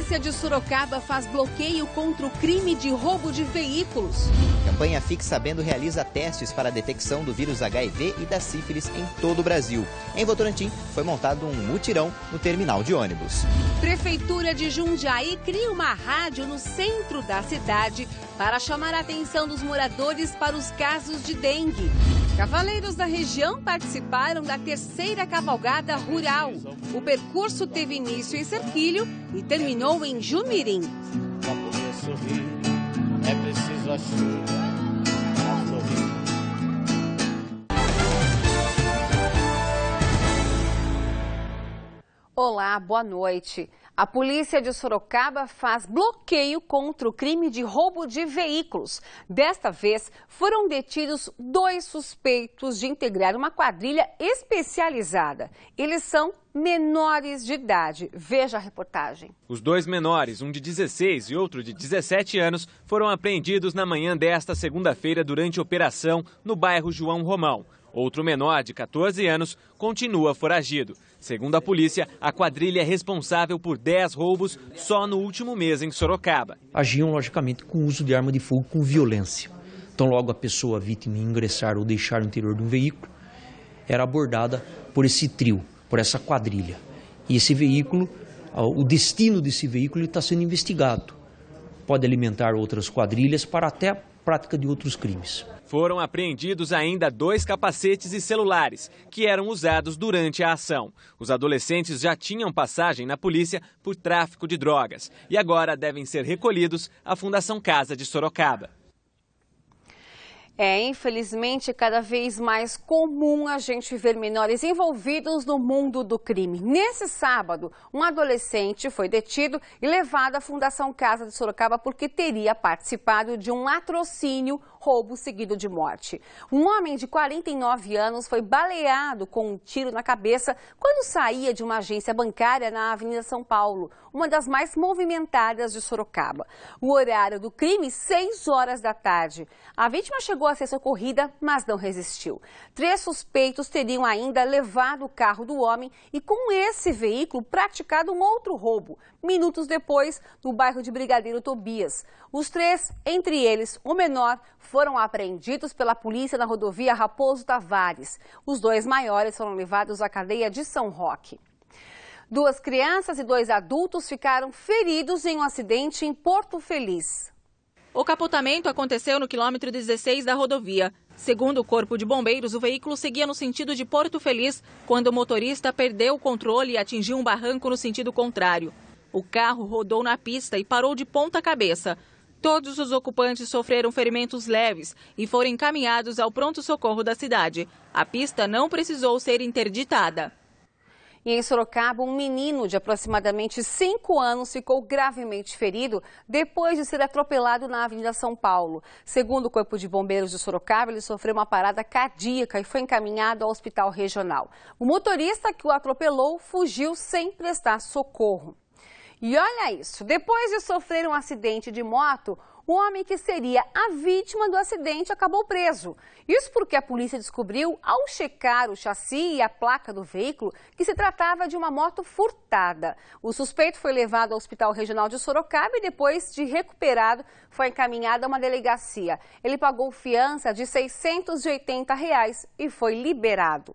polícia de Sorocaba faz bloqueio contra o crime de roubo de veículos. Campanha Fique Sabendo realiza testes para a detecção do vírus HIV e da sífilis em todo o Brasil. Em Votorantim, foi montado um mutirão no terminal de ônibus. Prefeitura de Jundiaí cria uma rádio no centro da cidade para chamar a atenção dos moradores para os casos de dengue. Cavaleiros da região participaram da terceira cavalgada rural. O percurso teve início em Serquilho e terminou em Jumirim. Para poder sorrir, é preciso a chuva. Olá, boa noite. A polícia de Sorocaba faz bloqueio contra o crime de roubo de veículos. Desta vez, foram detidos 2 suspeitos de integrar uma quadrilha especializada. Eles são menores de idade. Veja a reportagem. Os 2 menores, um de 16 e outro de 17 anos, foram apreendidos na manhã desta segunda-feira durante operação no bairro João Romão. Outro menor, de 14 anos, continua foragido. Segundo a polícia, a quadrilha é responsável por 10 roubos só no último mês em Sorocaba. Agiam, logicamente, com o uso de arma de fogo com violência. Então, logo a pessoa vítima ingressar ou deixar o interior de um veículo, era abordada por esse trio, por essa quadrilha. E esse veículo, o destino desse veículo está sendo investigado. Pode alimentar outras quadrilhas para até a prática de outros crimes. Foram apreendidos ainda 2 capacetes e celulares, que eram usados durante a ação. Os adolescentes já tinham passagem na polícia por tráfico de drogas e agora devem ser recolhidos à Fundação Casa de Sorocaba. Infelizmente, cada vez mais comum a gente ver menores envolvidos no mundo do crime. Nesse sábado, um adolescente foi detido e levado à Fundação Casa de Sorocaba porque teria participado de um latrocínio, roubo seguido de morte. Um homem de 49 anos foi baleado com um tiro na cabeça quando saía de uma agência bancária na Avenida São Paulo, uma das mais movimentadas de Sorocaba. O horário do crime, 6 horas da tarde. A vítima chegou a ser socorrida, mas não resistiu. 3 suspeitos teriam ainda levado o carro do homem e com esse veículo praticado um outro roubo, minutos depois, no bairro de Brigadeiro Tobias. Os 3, entre eles o menor, foram apreendidos pela polícia na rodovia Raposo Tavares. Os 2 maiores foram levados à cadeia de São Roque. 2 crianças e 2 adultos ficaram feridos em um acidente em Porto Feliz. O capotamento aconteceu no quilômetro 16 da rodovia. Segundo o Corpo de Bombeiros, o veículo seguia no sentido de Porto Feliz quando o motorista perdeu o controle e atingiu um barranco no sentido contrário. O carro rodou na pista e parou de ponta cabeça. Todos os ocupantes sofreram ferimentos leves e foram encaminhados ao pronto-socorro da cidade. A pista não precisou ser interditada. E em Sorocaba, um menino de aproximadamente 5 anos ficou gravemente ferido depois de ser atropelado na Avenida São Paulo. Segundo o Corpo de Bombeiros de Sorocaba, ele sofreu uma parada cardíaca e foi encaminhado ao hospital regional. O motorista que o atropelou fugiu sem prestar socorro. E olha isso, depois de sofrer um acidente de moto, o homem que seria a vítima do acidente acabou preso. Isso porque a polícia descobriu, ao checar o chassi e a placa do veículo, que se tratava de uma moto furtada. O suspeito foi levado ao Hospital Regional de Sorocaba e depois de recuperado foi encaminhado a uma delegacia. Ele pagou fiança de R$ 680 e foi liberado.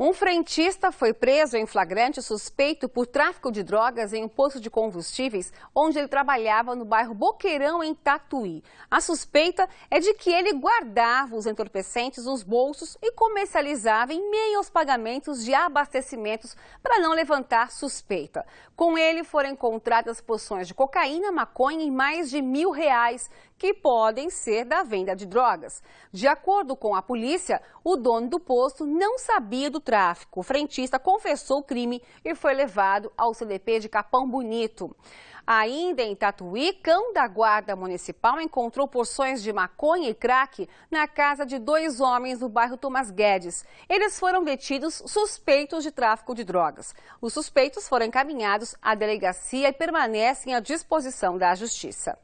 Um frentista foi preso em flagrante suspeito por tráfico de drogas em um posto de combustíveis onde ele trabalhava no bairro Boqueirão, em Tatuí. A suspeita é de que ele guardava os entorpecentes nos bolsos e comercializava em meio aos pagamentos de abastecimentos para não levantar suspeita. Com ele foram encontradas porções de cocaína, maconha e mais de R$ 1.000 que podem ser da venda de drogas. De acordo com a polícia, o dono do posto não sabia do tráfico. O frentista confessou o crime e foi levado ao CDP de Capão Bonito. Ainda em Tatuí, cão da Guarda Municipal encontrou porções de maconha e crack na casa de 2 homens no bairro Tomás Guedes. Eles foram detidos suspeitos de tráfico de drogas. Os suspeitos foram encaminhados à delegacia e permanecem à disposição da Justiça.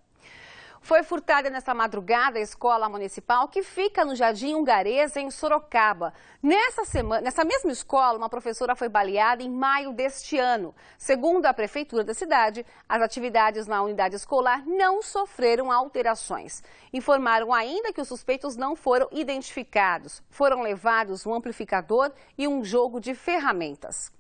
Foi furtada nesta madrugada a escola municipal que fica no Jardim Hungaresa, em Sorocaba. Nessa mesma escola, uma professora foi baleada em maio deste ano. Segundo a prefeitura da cidade, as atividades na unidade escolar não sofreram alterações. Informaram ainda que os suspeitos não foram identificados. Foram levados um amplificador e um jogo de ferramentas.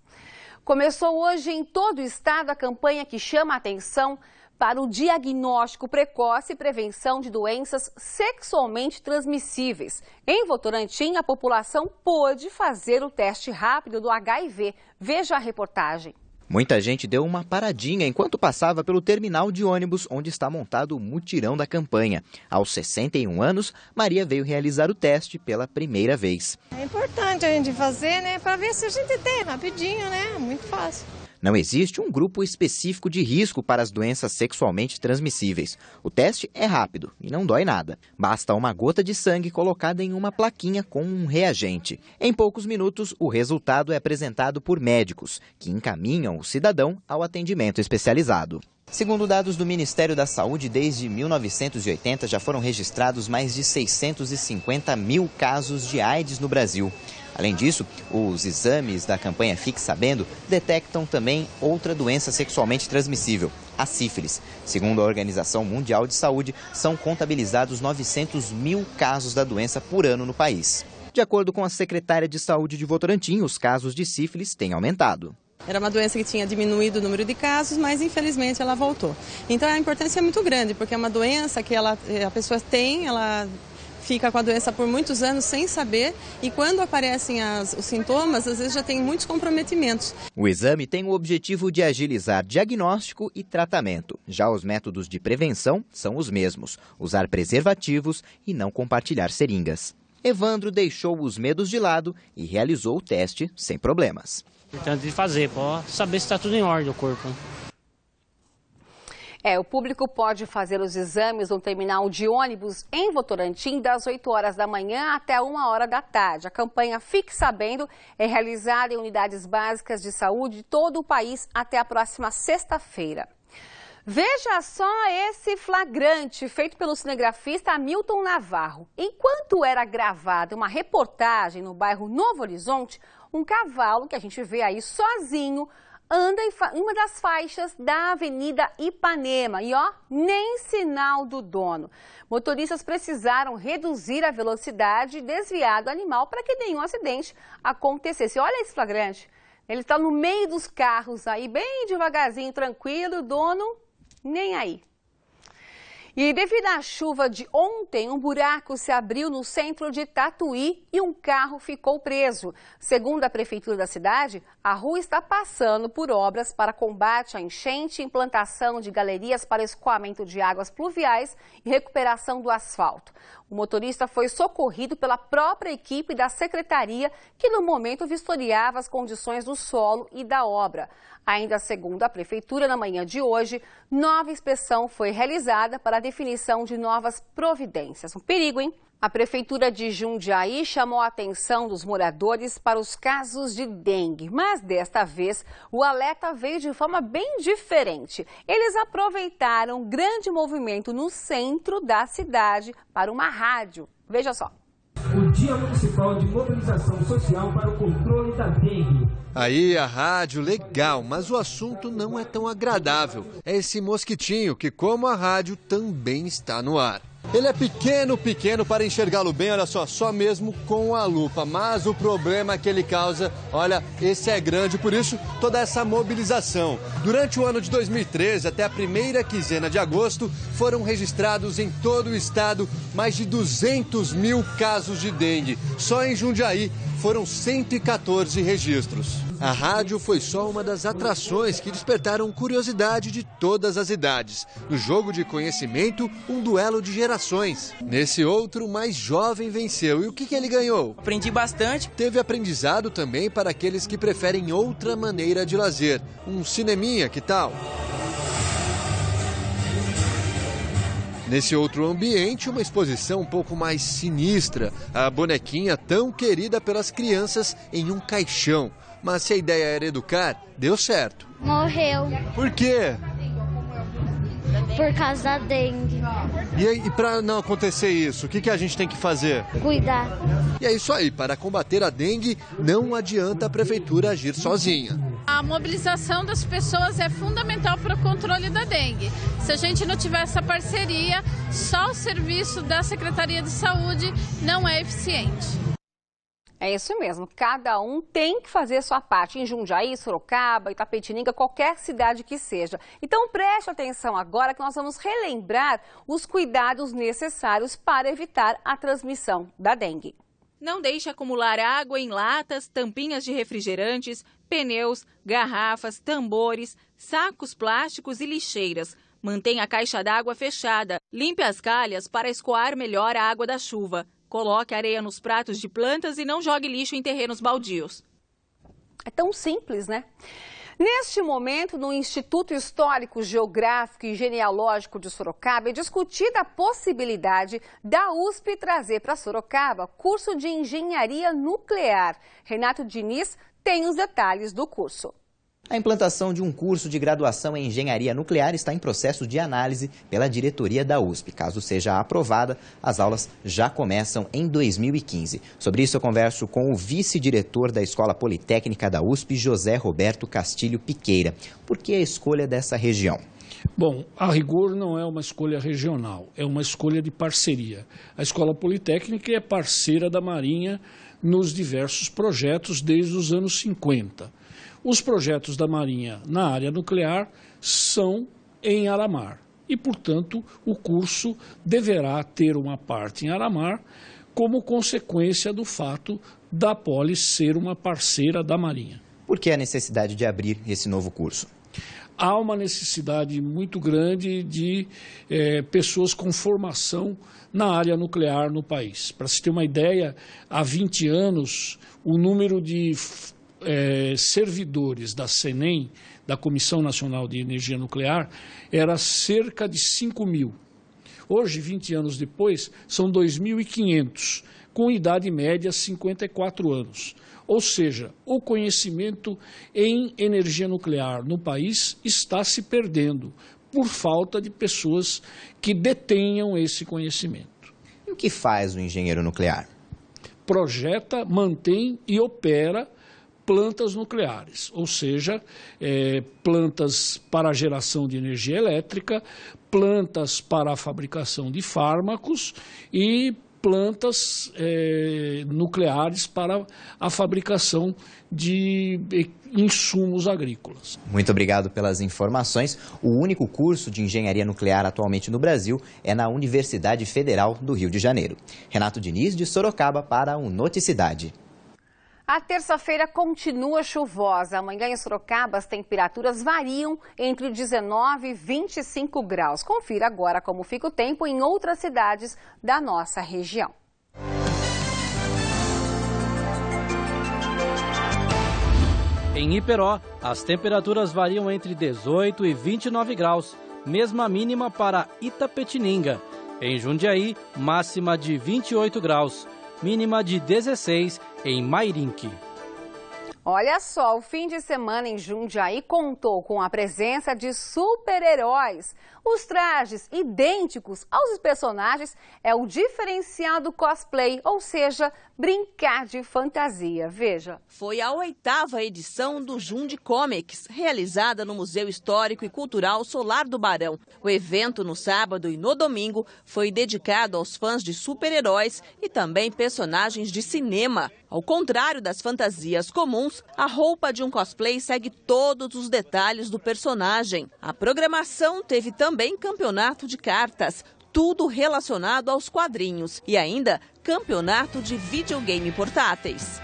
Começou hoje em todo o estado a campanha que chama a atenção para o diagnóstico precoce e prevenção de doenças sexualmente transmissíveis. Em Votorantim, a população pôde fazer o teste rápido do HIV. Veja a reportagem. Muita gente deu uma paradinha enquanto passava pelo terminal de ônibus onde está montado o mutirão da campanha. Aos 61 anos, Maria veio realizar o teste pela primeira vez. É importante a gente fazer, né, para ver se a gente tem rapidinho, né, muito fácil. Não existe um grupo específico de risco para as doenças sexualmente transmissíveis. O teste é rápido e não dói nada. Basta uma gota de sangue colocada em uma plaquinha com um reagente. Em poucos minutos, o resultado é apresentado por médicos, que encaminham o cidadão ao atendimento especializado. Segundo dados do Ministério da Saúde, desde 1980 já foram registrados mais de 650 mil casos de AIDS no Brasil. Além disso, os exames da campanha Fique Sabendo detectam também outra doença sexualmente transmissível, a sífilis. Segundo a Organização Mundial de Saúde, são contabilizados 900 mil casos da doença por ano no país. De acordo com a secretária de Saúde de Votorantim, os casos de sífilis têm aumentado. Era uma doença que tinha diminuído o número de casos, mas infelizmente ela voltou. Então a importância é muito grande, porque é uma doença que a pessoa tem, ela fica com a doença por muitos anos sem saber e quando aparecem os sintomas, às vezes já tem muitos comprometimentos. O exame tem o objetivo de agilizar diagnóstico e tratamento. Já os métodos de prevenção são os mesmos: usar preservativos e não compartilhar seringas. Evandro deixou os medos de lado e realizou o teste sem problemas. Importante de fazer, para saber se está tudo em ordem o corpo. O público pode fazer os exames no terminal de ônibus em Votorantim das 8 horas da manhã até 1 hora da tarde. A campanha Fique Sabendo é realizada em unidades básicas de saúde de todo o país até a próxima sexta-feira. Veja só esse flagrante feito pelo cinegrafista Hamilton Navarro. Enquanto era gravada uma reportagem no bairro Novo Horizonte, um cavalo que a gente vê aí sozinho anda em uma das faixas da Avenida Ipanema e nem sinal do dono. Motoristas precisaram reduzir a velocidade e desviar do animal para que nenhum acidente acontecesse. Olha esse flagrante, ele está no meio dos carros aí, bem devagarzinho, tranquilo, o dono nem aí. E devido à chuva de ontem, um buraco se abriu no centro de Tatuí e um carro ficou preso. Segundo a prefeitura da cidade, a rua está passando por obras para combate à enchente, implantação de galerias para escoamento de águas pluviais e recuperação do asfalto. O motorista foi socorrido pela própria equipe da secretaria, que no momento vistoriava as condições do solo e da obra. Ainda segundo a prefeitura, na manhã de hoje, nova inspeção foi realizada para a definição de novas providências. Um perigo, hein? A prefeitura de Jundiaí chamou a atenção dos moradores para os casos de dengue, mas desta vez o alerta veio de forma bem diferente. Eles aproveitaram um grande movimento no centro da cidade para uma rádio. Veja só. O Dia Municipal de Mobilização Social para o Controle da Dengue. Aí a rádio, legal, mas o assunto não é tão agradável. É esse mosquitinho que, como a rádio, também está no ar. Ele é pequeno para enxergá-lo bem, olha só mesmo com a lupa. Mas o problema que ele causa, olha, esse é grande, por isso toda essa mobilização. Durante o ano de 2013, até a primeira quinzena de agosto, foram registrados em todo o estado mais de 200 mil casos de dengue. Só em Jundiaí foram 114 registros. A rádio foi só uma das atrações que despertaram curiosidade de todas as idades. No jogo de conhecimento, um duelo de gerações. Nesse outro, o mais jovem venceu. E o que ele ganhou? Aprendi bastante. Teve aprendizado também para aqueles que preferem outra maneira de lazer. Um cineminha, que tal? Nesse outro ambiente, uma exposição um pouco mais sinistra. A bonequinha tão querida pelas crianças em um caixão. Mas se a ideia era educar, deu certo. Morreu. Por quê? por causa da dengue. E aí, para não acontecer isso, o que a gente tem que fazer? Cuidar. E é isso aí, para combater a dengue, não adianta a prefeitura agir sozinha. A mobilização das pessoas é fundamental para o controle da dengue. Se a gente não tiver essa parceria, só o serviço da Secretaria de Saúde não é eficiente. É isso mesmo, cada um tem que fazer a sua parte, em Jundiaí, Sorocaba, Itapetininga, qualquer cidade que seja. Então preste atenção agora que nós vamos relembrar os cuidados necessários para evitar a transmissão da dengue. Não deixe acumular água em latas, tampinhas de refrigerantes, pneus, garrafas, tambores, sacos plásticos e lixeiras. Mantenha a caixa d'água fechada. Limpe as calhas para escoar melhor a água da chuva. Coloque areia nos pratos de plantas e não jogue lixo em terrenos baldios. É tão simples, né? Neste momento, no Instituto Histórico, Geográfico e Genealógico de Sorocaba, é discutida a possibilidade da USP trazer para Sorocaba curso de engenharia nuclear. Renato Diniz tem os detalhes do curso. A implantação de um curso de graduação em engenharia nuclear está em processo de análise pela diretoria da USP. Caso seja aprovada, as aulas já começam em 2015. Sobre isso, eu converso com o vice-diretor da Escola Politécnica da USP, José Roberto Castilho Piqueira. Por que a escolha dessa região? Bom, a rigor não é uma escolha regional, é uma escolha de parceria. A Escola Politécnica é parceira da Marinha nos diversos projetos desde os anos 50. Os projetos da Marinha na área nuclear são em Aramar e, portanto, o curso deverá ter uma parte em Aramar como consequência do fato da Poli ser uma parceira da Marinha. Por que a necessidade de abrir esse novo curso? Há uma necessidade muito grande de pessoas com formação na área nuclear no país. Para se ter uma ideia, há 20 anos, o número de servidores da CENEM, da Comissão Nacional de Energia Nuclear, era cerca de 5 mil. Hoje, 20 anos depois, são 2.500, com idade média 54 anos. Ou seja, o conhecimento em energia nuclear no país está se perdendo por falta de pessoas que detenham esse conhecimento. E o que faz o engenheiro nuclear? Projeta, mantém e opera plantas nucleares, ou seja, plantas para a geração de energia elétrica, plantas para a fabricação de fármacos e plantas nucleares para a fabricação de insumos agrícolas. Muito obrigado pelas informações. O único curso de engenharia nuclear atualmente no Brasil é na Universidade Federal do Rio de Janeiro. Renato Diniz, de Sorocaba, para o Noticidade. A terça-feira continua chuvosa. Amanhã em Sorocaba as temperaturas variam entre 19 e 25 graus. Confira agora como fica o tempo em outras cidades da nossa região. Em Iperó, as temperaturas variam entre 18 e 29 graus, mesma mínima para Itapetininga. Em Jundiaí, máxima de 28 graus. Mínima de 16 em Mairinque. Olha só, o fim de semana em Jundiaí contou com a presença de super-heróis. Os trajes idênticos aos personagens é o diferencial do cosplay, ou seja, brincar de fantasia. Veja. Foi a 8ª edição do Jundi Comics, realizada no Museu Histórico e Cultural Solar do Barão. O evento no sábado e no domingo foi dedicado aos fãs de super-heróis e também personagens de cinema. Ao contrário das fantasias comuns, a roupa de um cosplay segue todos os detalhes do personagem. A programação teve também campeonato de cartas, tudo relacionado aos quadrinhos, e ainda campeonato de videogame portáteis.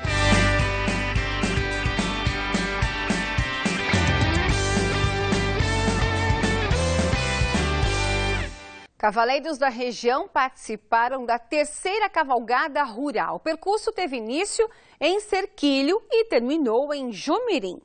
Cavaleiros da região participaram da 3ª Cavalgada Rural. O percurso teve início em Cerquilho e terminou em Jumirim.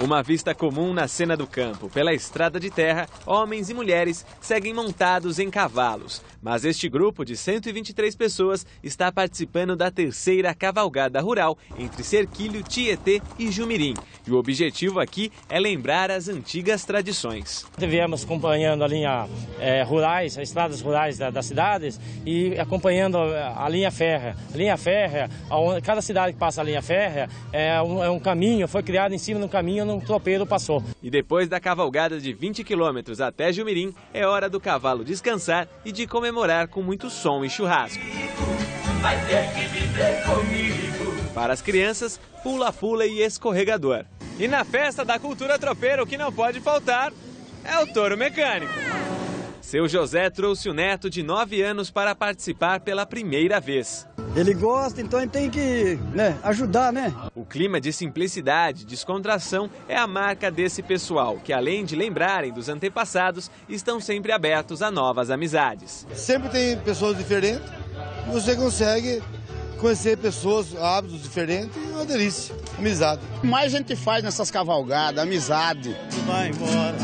Uma vista comum na cena do campo. Pela estrada de terra, homens e mulheres seguem montados em cavalos. Mas este grupo de 123 pessoas está participando da terceira cavalgada rural entre Cerquilho, Tietê e Jumirim. E o objetivo aqui é lembrar as antigas tradições. Viemos acompanhando a linha rurais, as estradas rurais das cidades e acompanhando a linha férrea. A linha férrea, cada cidade que passa a linha férrea é um caminho, foi criado em cima de um caminho, um tropeiro passou. E depois da cavalgada de 20 quilômetros até Jumirim, é hora do cavalo descansar e de comemorar com muito som e churrasco. Vai ter que viver comigo. Para as crianças, pula-pula e escorregador. E na festa da cultura tropeira, o que não pode faltar é o touro mecânico. Seu José trouxe o neto de 9 anos para participar pela primeira vez. Ele gosta, então ele tem que ajudar, né? O clima de simplicidade e descontração é a marca desse pessoal, que além de lembrarem dos antepassados, estão sempre abertos a novas amizades. Sempre tem pessoas diferentes, você consegue conhecer pessoas, hábitos diferentes, é uma delícia, amizade. O que mais a gente faz nessas cavalgadas, amizade. Vai embora,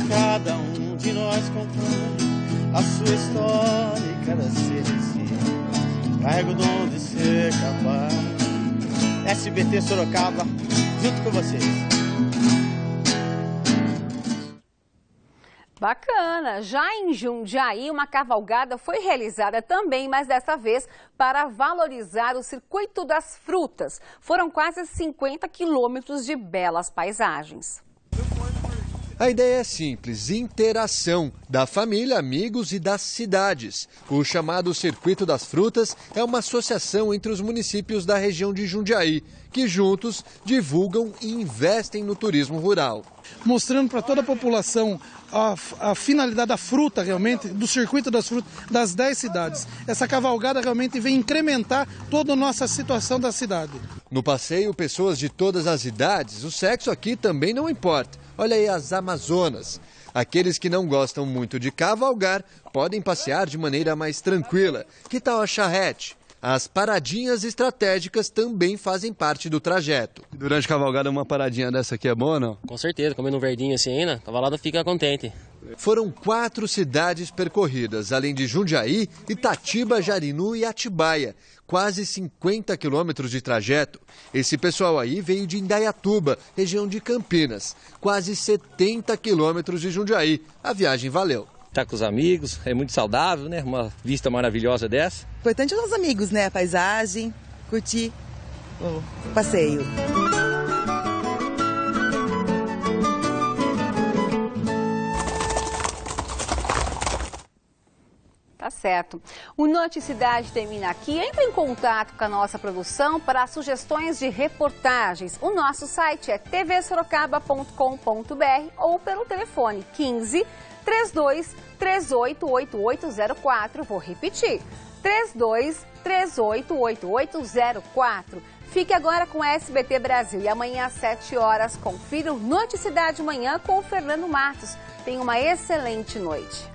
cada um de nós contando a sua história e cada ser em si carrega o dom de ser capaz. SBT Sorocaba, junto com vocês. Bacana! Já em Jundiaí, uma cavalgada foi realizada também, mas dessa vez para valorizar o Circuito das Frutas. Foram quase 50 quilômetros de belas paisagens. A ideia é simples, interação da família, amigos e das cidades. O chamado Circuito das Frutas é uma associação entre os municípios da região de Jundiaí, que juntos divulgam e investem no turismo rural. Mostrando para toda a população a finalidade da fruta realmente, do Circuito das Frutas das 10 cidades. Essa cavalgada realmente vem incrementar toda a nossa situação da cidade. No passeio, pessoas de todas as idades, o sexo aqui também não importa. Olha aí as Amazonas. Aqueles que não gostam muito de cavalgar podem passear de maneira mais tranquila. Que tal a charrete? As paradinhas estratégicas também fazem parte do trajeto. Durante a cavalgada, uma paradinha dessa aqui é boa, não? Com certeza, comendo um verdinho assim ainda, a cavalada fica contente. Foram 4 cidades percorridas, além de Jundiaí, Itatiba, Jarinu e Atibaia. Quase 50 quilômetros de trajeto. Esse pessoal aí veio de Indaiatuba, região de Campinas. Quase 70 quilômetros de Jundiaí. A viagem valeu. Tá com os amigos, é muito saudável, né? Uma vista maravilhosa dessa. O importante é os amigos, né? A paisagem, curtir o passeio. Tá certo. O Noticidade termina aqui. Entre em contato com a nossa produção para sugestões de reportagens. O nosso site é tvsorocaba.com.br ou pelo telefone 15 32 38 8804. Vou repetir. 32 38 8804. Fique agora com a SBT Brasil e amanhã às 7 horas confira o Noticidade Manhã com o Fernando Matos. Tenha uma excelente noite.